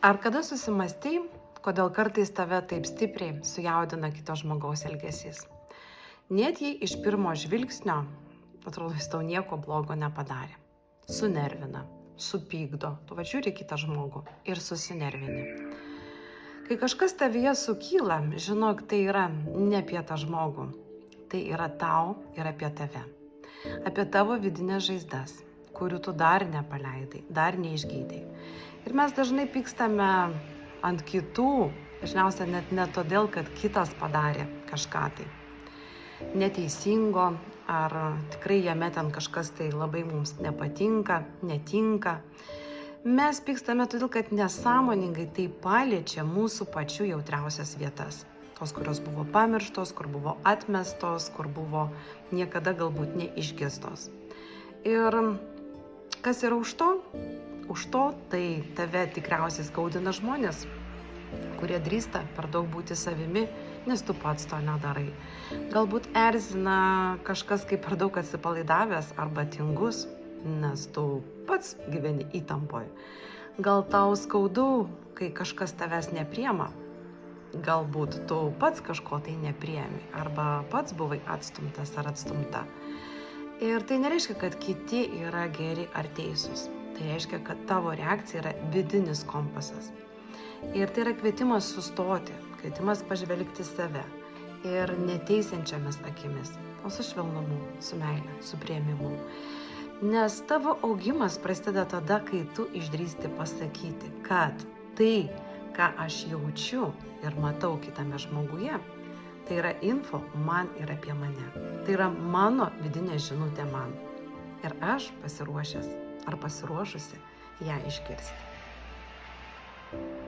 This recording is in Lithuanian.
Ar kada susimastei, kodėl kartais tave taip stipriai sujaudina kito žmogaus elgesys? Net jei iš pirmo žvilgsnio atrodo, jis tau nieko blogo nepadarė. Sunervina, supykdo, tu žiūri kitą žmogų ir susinervini. Kai kažkas tavyje sukyla, žinok, tai yra ne apie tą žmogų. Tai yra tau ir apie tave. Apie tavo vidinės žaizdas, kurių tu dar nepaleidai, dar neišgydai. Ir mes dažnai pykstame ant kitų, dažniausiai net ne todėl, kad kitas padarė kažką tai neteisingo, ar tikrai jame ten kažkas tai labai mums nepatinka, netinka. Mes pykstame todėl, kad nesąmoningai tai paliečia mūsų pačių jautriausias vietas. Tos, kurios buvo pamirštos, kur buvo atmestos, kur buvo niekada galbūt neišgirstos. Ir kas yra už to? Už to tai tave tikriausiai skaudina žmonės, kurie drįsta per daug būti savimi, nes tu pats to nedarai. Galbūt erzina kažkas, kaip per daug atsipalaidavęs arba tingus, nes tu pats gyveni įtampoje. Gal tau skaudu, kai kažkas tavęs nepriema. Galbūt tu pats kažko tai nepriemi arba pats buvai atstumtas ar atstumta. Ir tai nereiškia, kad kiti yra geri ar teisūs. Tai reiškia, kad tavo reakcija yra vidinis kompasas. Ir tai yra kvietimas sustoti, kvietimas pažvelgti save ir neteisiančiamis akimis, o su švelnumu, su meile, su priėmimu. Nes tavo augimas prasideda tada, kai tu išdrįsti pasakyti, kad tai, ką aš jaučiu ir matau kitame žmoguje, tai yra info man ir apie mane. Tai yra mano vidinė žinutė man. Ir aš pasiruošęs ar pasiruošusi ją išgirsti.